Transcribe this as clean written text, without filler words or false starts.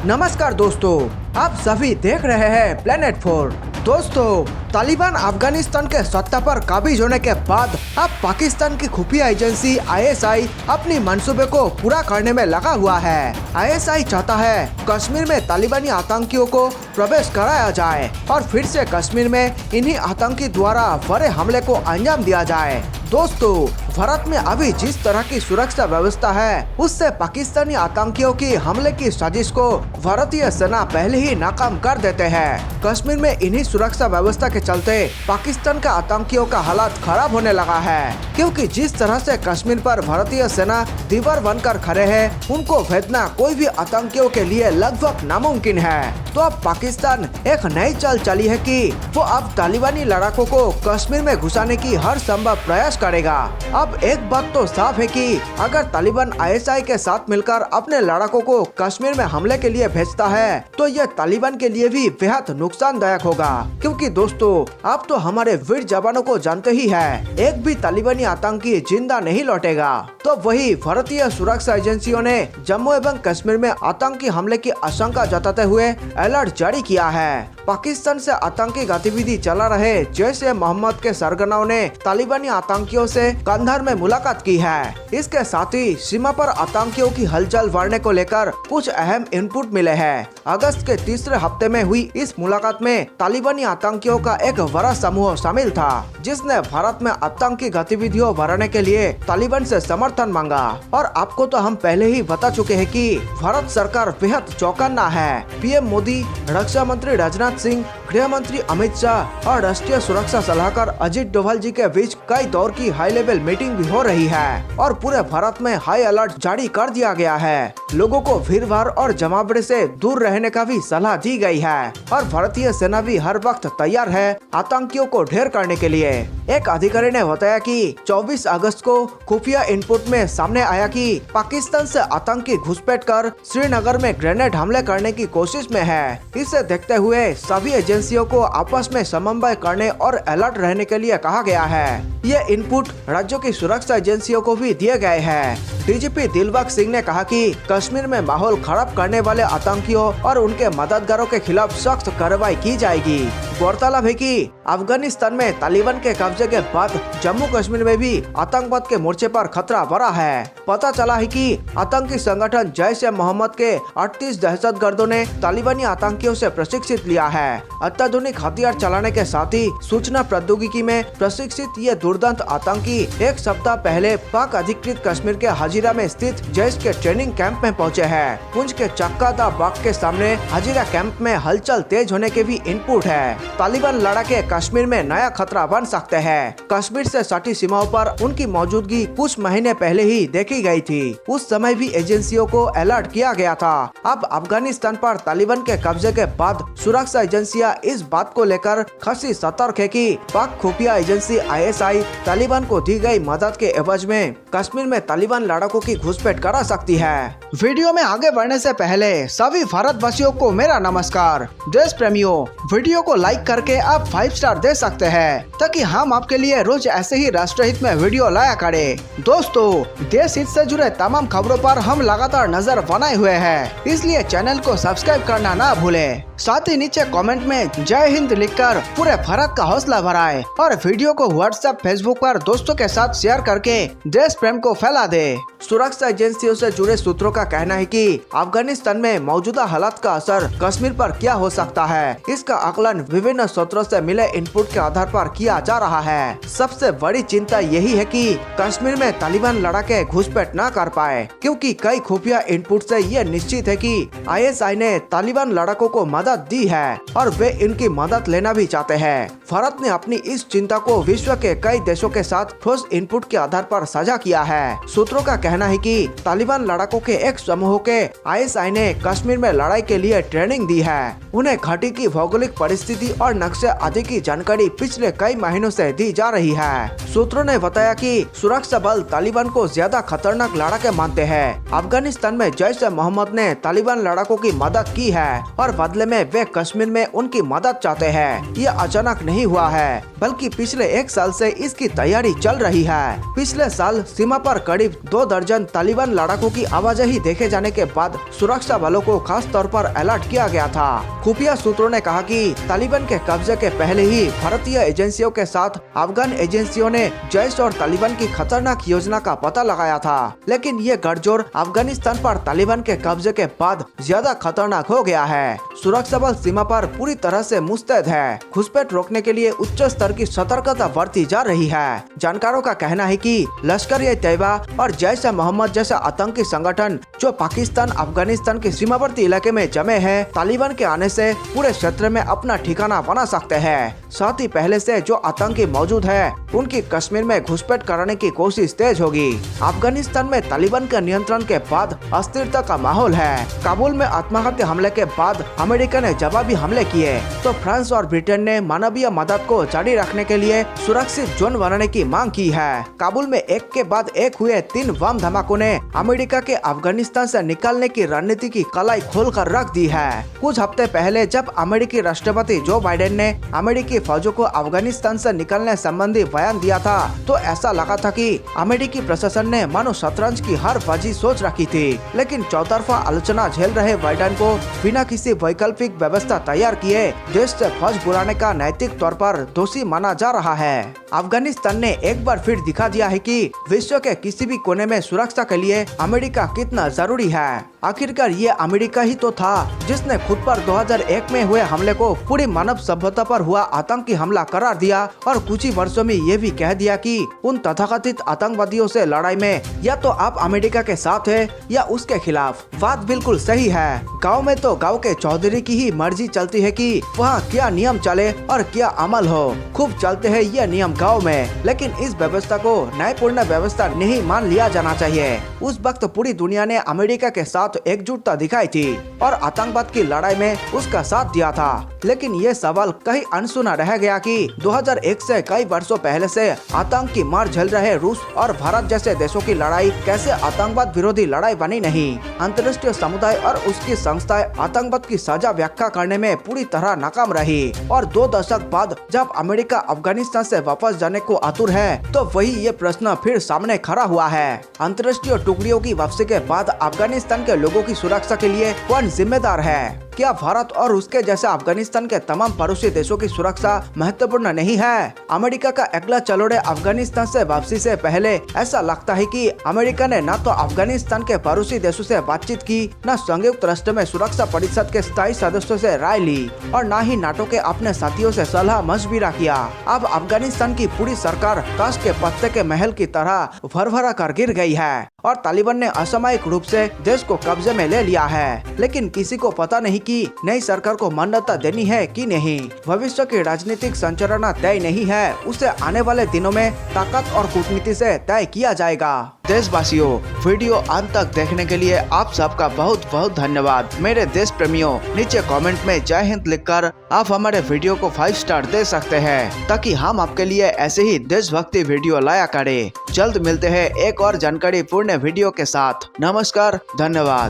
नमस्कार दोस्तों, आप सभी देख रहे हैं प्लेनेट 4। दोस्तों, तालिबान अफगानिस्तान के सत्ता पर काबिज होने के बाद अब पाकिस्तान की खुफिया एजेंसी आईएसआई अपनी मंसूबे को पूरा करने में लगा हुआ है। आईएसआई चाहता है कश्मीर में तालिबानी आतंकियों को प्रवेश कराया जाए और फिर से कश्मीर में इन्हीं आतंकी द्वारा बड़े हमले को अंजाम दिया जाए। दोस्तों, भारत में अभी जिस तरह की सुरक्षा व्यवस्था है, उससे पाकिस्तानी आतंकियों की हमले की साजिश को भारतीय सेना पहले ही नाकाम कर देते हैं। कश्मीर में इन्हीं सुरक्षा व्यवस्था के चलते पाकिस्तान का आतंकियों का हालात खराब होने लगा है, क्योंकि जिस तरह से कश्मीर पर भारतीय सेना दीवार बनकर खड़े हैं, उनको भेजना कोई भी आतंकियों के लिए लगभग नामुमकिन है। तो अब पाकिस्तान एक नई चाल चली है कि वो अब तालिबानी लड़ाकों को कश्मीर में घुसाने की हर संभव प्रयास करेगा। अब एक बात तो साफ है कि अगर तालिबान आईएसआई के साथ मिलकर अपने लड़ाकों को कश्मीर में हमले के लिए भेजता है, तो यह तालिबान के लिए भी बेहद नुकसानदायक होगा, क्योंकि दोस्तों, आप तो हमारे वीर जवानों को जानते ही है, एक भी तालिबानी आतंकी जिंदा नहीं लौटेगा। तो वही भारतीय सुरक्षा एजेंसियों ने जम्मू एवं कश्मीर में आतंकी हमले की आशंका जताते हुए अलर्ट जारी किया है। पाकिस्तान से आतंकी गतिविधि चला रहे जैश-ए-मोहम्मद के सरगनाओं ने तालिबानी आतंकियों से कंधार में मुलाकात की है। इसके साथ ही सीमा पर आतंकियों की हलचल बढ़ने को लेकर कुछ अहम इनपुट मिले हैं। अगस्त के तीसरे हफ्ते में हुई इस मुलाकात में तालिबानी आतंकियों का एक बड़ा समूह शामिल था, जिसने भारत में आतंकी गतिविधियों बढ़ाने के लिए तालिबान से समर्थन मांगा। और आपको तो हम पहले ही बता चुके हैं कि भारत सरकार बेहद चौकन्ना है। पीएम मोदी, रक्षा मंत्री राजनाथ सिंह, गृह मंत्री अमित शाह और राष्ट्रीय सुरक्षा सलाहकार अजीत डोभाल जी के बीच कई दौर की हाई लेवल मीटिंग भी हो रही है और पूरे भारत में हाई अलर्ट जारी कर दिया गया है। लोगों को भीड़-भाड़ और जमावड़े से दूर रहने का भी सलाह दी गई है और भारतीय सेना भी हर वक्त तैयार है आतंकियों को ढेर करने के लिए। एक अधिकारी ने बताया कि 24 अगस्त को खुफिया इनपुट में सामने आया कि पाकिस्तान से आतंकी घुसपैठ कर श्रीनगर में ग्रेनेड हमले करने की कोशिश में है। इसे देखते हुए सभी एजेंसियों को आपस में समन्वय करने और अलर्ट रहने के लिए कहा गया है। ये इनपुट राज्यों की सुरक्षा एजेंसियों को भी दिए गए हैं। डीजीपी दिलबाग सिंह ने कहा कि कश्मीर में माहौल खराब करने वाले आतंकियों और उनके मददगारों के खिलाफ सख्त कार्रवाई की जाएगी। गौरतलब है कि अफगानिस्तान में तालिबान के कब्जे के बाद जम्मू कश्मीर में भी आतंकवाद के मोर्चे पर खतरा बढ़ा है। पता चला है कि आतंकी संगठन जैश-ए-मोहम्मद के 38 दहशतगर्दों ने तालिबानी आतंकियों से प्रशिक्षित लिया है। अत्याधुनिक हथियार चलाने के साथ ही सूचना प्रौद्योगिकी में प्रशिक्षित ये दुर्दांत आतंकी एक सप्ताह पहले पाक अधिकृत कश्मीर के हजीरा में स्थित जैश के ट्रेनिंग कैंप में पहुंचे हैं। पुंछ के चक्का-दा बाग के सामने हजीरा कैंप में हलचल तेज होने के भी इनपुट है। तालिबान लड़ाके कश्मीर में नया खतरा बन सकते हैं। कश्मीर से सटी सीमाओं पर उनकी मौजूदगी कुछ महीने पहले ही देखी गई थी। उस समय भी एजेंसियों को अलर्ट किया गया था। अब अफगानिस्तान पर तालिबान के कब्जे के बाद सुरक्षा एजेंसियां इस बात को लेकर खासी सतर्क है कि पाक खुफिया एजेंसी आईएसआई तालिबान को दी गई मदद के एवज में कश्मीर में तालिबान लड़ाकों की घुसपैठ करा सकती है। वीडियो में आगे बढ़ने से पहले सभी भारतवासियों को मेरा नमस्कार। देश प्रेमियों, वीडियो को लाइक करके आप 5 स्टार दे सकते हैं, ताकि हम आपके लिए रोज ऐसे ही राष्ट्रहित में वीडियो लाया करें। दोस्तों, देश हित से जुड़े तमाम खबरों पर हम लगातार नजर बनाए हुए हैं, इसलिए चैनल को सब्सक्राइब करना ना भूलें। साथ ही नीचे कमेंट में जय हिंद लिखकर पूरे भारत का हौसला बढ़ाएं और वीडियो को व्हाट्सएप, फेसबुक पर दोस्तों के साथ शेयर करके देश प्रेम को फैला दे। सुरक्षा एजेंसियों से जुड़े सूत्रों का कहना है कि अफगानिस्तान में मौजूदा हालात का असर कश्मीर पर क्या हो सकता है, इसका आकलन विभिन्न स्रोतों से मिले इनपुट के आधार पर किया जा रहा है। सबसे बड़ी चिंता यही है कि कश्मीर में तालिबान लड़ाके घुसपैठ न कर पाए, क्योंकि कई खुफिया इनपुट से ये निश्चित है कि आईएसआई ने तालिबान लड़ाकों को मदद दी है और वे इनकी मदद लेना भी चाहते हैं। भारत ने अपनी इस चिंता को विश्व के कई देशों के साथ ठोस इनपुट के आधार पर साझा किया है। सूत्रों का कहना है कि तालिबान लड़ाकों के एक समूह के आईएसआई ने कश्मीर में लड़ाई के लिए ट्रेनिंग दी है। उन्हें घाटी की भौगोलिक परिस्थिति और नक्शे आदि की जानकारी पिछले कई महीनों से दी जा रही है। सूत्रों ने बताया कि सुरक्षा बल तालिबान को ज्यादा खतरनाक लड़ाके मानते हैं। अफगानिस्तान में जैश ए मोहम्मद ने तालिबान लड़ाकों की मदद की है और बदले में वे कश्मीर में उनकी मदद चाहते हैं। ये अचानक नहीं हुआ है, बल्कि पिछले 1 साल से इसकी तैयारी चल रही है। पिछले साल सीमा पर करीब 2 दर्जन तालिबान लड़ाकों की आवाजाही देखे जाने के बाद सुरक्षा बलों को खास तौर पर अलर्ट किया गया था। खुफिया सूत्रों ने कहा कि तालिबान के कब्जे के पहले ही भारतीय एजेंसियों के साथ अफगान एजेंसियों ने जैश और तालिबान की खतरनाक योजना का पता लगाया था, लेकिन ये गठजोड़ अफगानिस्तान पर तालिबान के कब्जे के बाद ज्यादा खतरनाक हो गया है। सुरक्षा बल सीमा पर पूरी तरह से मुस्तैद है। घुसपैठ रोकने के लिए उच्च स्तर की सतर्कता बरती जा रही है। जानकारों का कहना है कि लश्कर-ए-तैयबा और जैश ए मोहम्मद जैसा आतंकी संगठन जो पाकिस्तान अफगानिस्तान के सीमावर्ती इलाके में जमे हैं, तालिबान के आने से पूरे क्षेत्र में अपना ठिकाना बना सकते हैं। साथ ही पहले से जो आतंकी मौजूद है उनकी कश्मीर में घुसपैठ कराने की कोशिश तेज होगी। अफगानिस्तान में तालिबान के नियंत्रण के बाद अस्थिरता का माहौल है। काबुल में आत्मघाती हमले के बाद अमेरिका ने जवाबी हमले किए तो फ्रांस और ब्रिटेन ने मानवीय मदद को जारी रखने के लिए सुरक्षित जोन बनाने की मांग की है। काबुल में एक के बाद एक हुए 3 बम धमाकों ने अमेरिका के अफगानिस्तान से निकालने की रणनीति की कलाई खोलकर रख दी है। कुछ हफ्ते पहले जब अमेरिकी राष्ट्रपति जो बाइडेन ने अमेरिकी फौजों को अफगानिस्तान से निकलने संबंधी बयान दिया था तो ऐसा लगा था कि अमेरिकी प्रशासन ने मानो शतरंज की हर बाजी सोच रखी थी, लेकिन चौतरफा आलोचना झेल रहे बाइडेन को बिना किसी वैकल्पिक व्यवस्था तैयार किए देश से फौज बुलाने का नैतिक तौर पर दोषी माना जा रहा है। अफगानिस्तान ने एक बार फिर दिखा दिया है कि विश्व के किसी भी कोने में सुरक्षा के लिए अमेरिका कितना जरूरी है। आखिरकार ये अमेरिका ही तो था जिसने खुद पर 2001 में हुए हमले को पूरी मानव सभ्यता पर हुआ आतंकी हमला करार दिया और कुछ ही वर्षों में ये भी कह दिया कि उन तथाकथित आतंकवादियों से लड़ाई में या तो आप अमेरिका के साथ है या उसके खिलाफ। बात बिल्कुल सही है। गांव में तो गांव के चौधरी की ही मर्जी चलती है कि वहाँ क्या नियम चले और क्या अमल हो। खूब चलते हैं ये नियम गांव में, लेकिन इस व्यवस्था को न्यायपूर्ण व्यवस्था नहीं मान लिया जाना चाहिए। उस वक्त पूरी दुनिया ने अमेरिका के साथ एकजुटता दिखाई थी और आतंकवाद की लड़ाई में उसका साथ दिया था, लेकिन ये सवाल कहीं अनसुना रह गया कि 2001 से कई वर्षों पहले से आतंक की मार झेल रहे रूस और भारत जैसे देशों की लड़ाई कैसे आतंकवाद विरोधी लड़ाई बनी नहीं। अंतर्राष्ट्रीय समुदाय और उसकी संस्थाएं आतंकवाद की सजा व्याख्या करने में पूरी तरह नाकाम रही और 2 दशक बाद जब अमेरिका अफगानिस्तान से वापस जाने को आतुर है तो वही ये प्रश्न फिर सामने खड़ा हुआ है। अंतर्राष्ट्रीय टुकड़ियों की वापसी के बाद अफगानिस्तान के लोगों की सुरक्षा के लिए कौन जिम्मेदार है? क्या भारत और उसके जैसे अफगानिस्तान के तमाम पड़ोसी देशों की सुरक्षा महत्वपूर्ण नहीं है? अमेरिका का अगला चलोड़े अफगानिस्तान से वापसी से पहले ऐसा लगता है कि अमेरिका ने न तो अफगानिस्तान के पड़ोसी देशों से बातचीत की, न संयुक्त राष्ट्र में सुरक्षा परिषद के स्थायी सदस्यों से राय ली और न ही नाटो के अपने साथियों से सलाह मशविरा किया। अब अफगानिस्तान की पूरी सरकार ताश के पत्ते के महल की तरह भरभरा कर गिर गई है और तालिबान ने असामयिक रूप से देश को कब्जे में ले लिया है, लेकिन किसी को पता नहीं कि नई सरकार को मान्यता देनी है कि नहीं। भविष्य की राजनीतिक संरचना तय नहीं है, उसे आने वाले दिनों में ताकत और कूटनीति से तय किया जाएगा। देशवासियों, वीडियो अंत तक देखने के लिए आप सबका बहुत बहुत धन्यवाद। मेरे देश प्रेमियों, नीचे कमेंट में जय हिंद लिखकर आप हमारे वीडियो को 5 स्टार दे सकते हैं ताकि हम आपके लिए ऐसे ही देशभक्ति वीडियो लाया करें। जल्द मिलते हैं एक और जानकारी पूर्ण वीडियो के साथ। नमस्कार, धन्यवाद।